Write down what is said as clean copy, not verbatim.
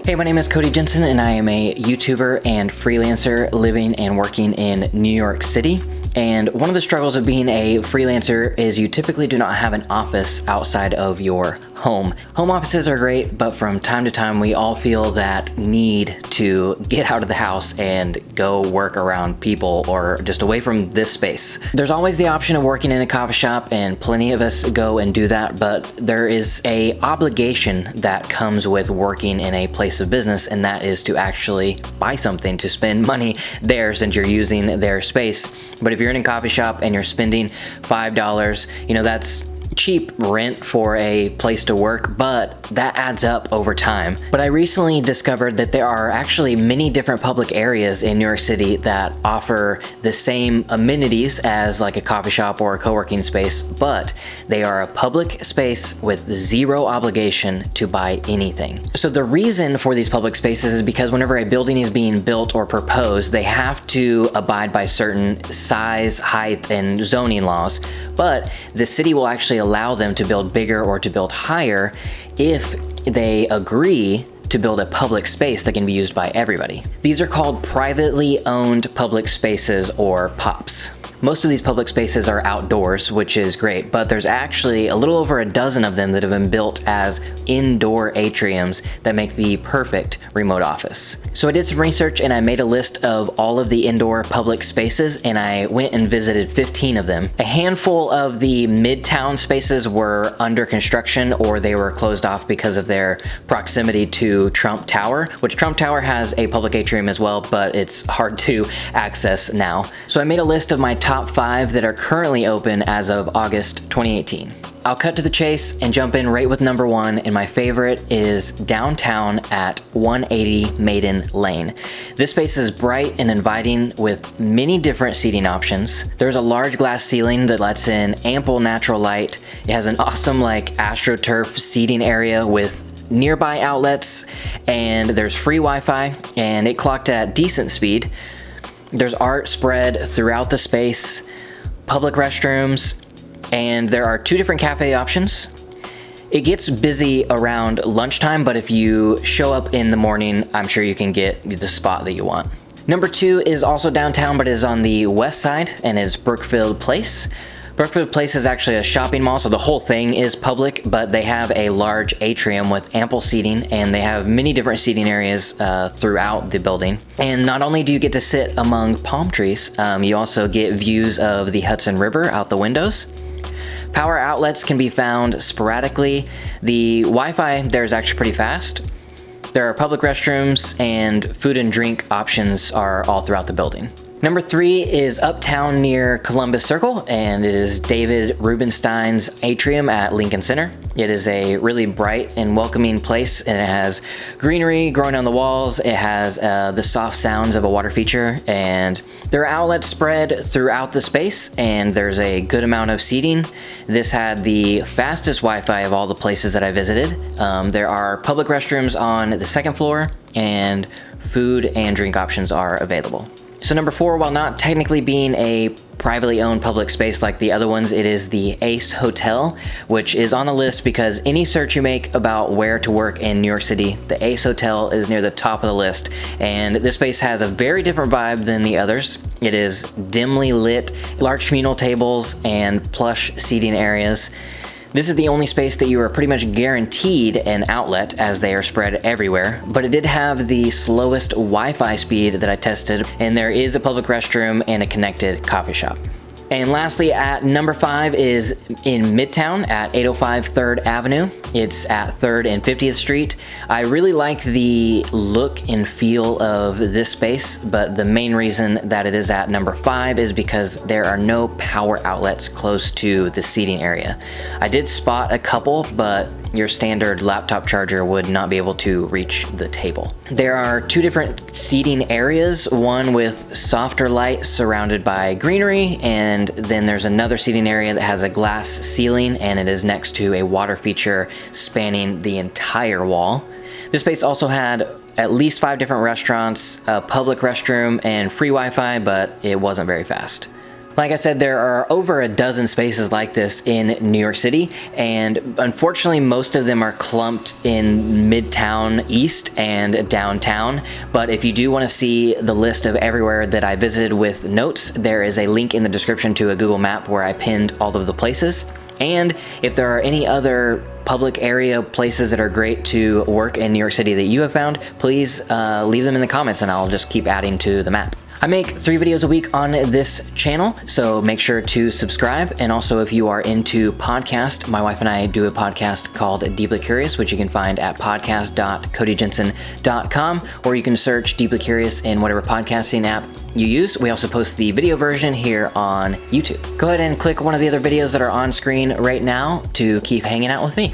Hey, my name is Cody Jensen, and I am a YouTuber and freelancer living and working in New York City. And one of the struggles of being a freelancer is you typically do not have an office outside of your home. Home offices are great, but from time to time we all feel that need to get out of the house and go work around people or just away from this space. There's always the option of working in a coffee shop, and plenty of us go and do that, but there is a obligation that comes with working in a place of business, and that is to actually buy something, to spend money there since you're using their space. But if you're in a coffee shop and you're spending $5, that's cheap rent for a place to work, but that adds up over time. But I recently discovered that there are actually many different public areas in New York City that offer the same amenities as like a coffee shop or a co-working space, but they are a public space with zero obligation to buy anything. So the reason for these public spaces is because whenever a building is being built or proposed, they have to abide by certain size, height, and zoning laws, but the city will actually allow them to build bigger or to build higher if they agree to build a public space that can be used by everybody. These are called privately owned public spaces, or POPs. Most of these public spaces are outdoors, which is great, but there's actually a little over a dozen of them that have been built as indoor atriums that make the perfect remote office. So I did some research and I made a list of all of the indoor public spaces, and I went and visited 15 of them. A handful of the midtown spaces were under construction or they were closed off because of their proximity to Trump Tower, which Trump Tower has a public atrium as well, but it's hard to access now. So I made a list of my top 5 that are currently open as of August 2018. I'll cut to the chase and jump in right with number 1, and my favorite is downtown at 180 Maiden Lane. This space is bright and inviting with many different seating options. There's a large glass ceiling that lets in ample natural light. It has an awesome AstroTurf seating area with nearby outlets, and there's free Wi-Fi, and it clocked at decent speed. There's art spread throughout the space, public restrooms, and there are 2 different cafe options. It gets busy around lunchtime, but if you show up in the morning, I'm sure you can get the spot that you want. Number 2 is also downtown, but is on the west side, and is Brookfield Place. Brookfield Place is actually a shopping mall, so the whole thing is public, but they have a large atrium with ample seating, and they have many different seating areas throughout the building. And not only do you get to sit among palm trees, you also get views of the Hudson River out the windows. Power outlets can be found sporadically. The Wi-Fi there is actually pretty fast. There are public restrooms, and food and drink options are all throughout the building. Number 3 is uptown near Columbus Circle, and it is David Rubinstein's Atrium at Lincoln Center. It is a really bright and welcoming place, and it has greenery growing on the walls. It has the soft sounds of a water feature, and there are outlets spread throughout the space, and there's a good amount of seating. This had the fastest Wi-Fi of all the places that I visited. There are public restrooms on the 2nd floor, and food and drink options are available. So number 4, while not technically being a privately owned public space like the other ones, it is the Ace Hotel, which is on the list because any search you make about where to work in New York City, the Ace Hotel is near the top of the list. And this space has a very different vibe than the others. It is dimly lit, large communal tables, and plush seating areas. This is the only space that you are pretty much guaranteed an outlet, as they are spread everywhere, but it did have the slowest Wi-Fi speed that I tested, and there is a public restroom and a connected coffee shop. And lastly, at number 5 is in Midtown at 805 3rd Avenue. It's at 3rd and 50th Street. I really like the look and feel of this space, but the main reason that it is at number 5 is because there are no power outlets close to the seating area. I did spot a couple, but your standard laptop charger would not be able to reach the table. There are 2 different seating areas, one with softer light surrounded by greenery, and then there's another seating area that has a glass ceiling, and it is next to a water feature spanning the entire wall. This space also had at least 5 different restaurants, a public restroom, and free Wi-Fi, but it wasn't very fast. Like I said, there are over a dozen spaces like this in New York City, and unfortunately most of them are clumped in Midtown East and downtown. But if you do want to see the list of everywhere that I visited with notes, there is a link in the description to a Google map where I pinned all of the places. And if there are any other public area places that are great to work in New York City that you have found, please leave them in the comments and I'll just keep adding to the map. I make 3 videos a week on this channel, so make sure to subscribe. And also, if you are into podcast, my wife and I do a podcast called Deeply Curious, which you can find at podcast.codyjensen.com, or you can search Deeply Curious in whatever podcasting app you use. We also post the video version here on YouTube. Go ahead and click one of the other videos that are on screen right now to keep hanging out with me.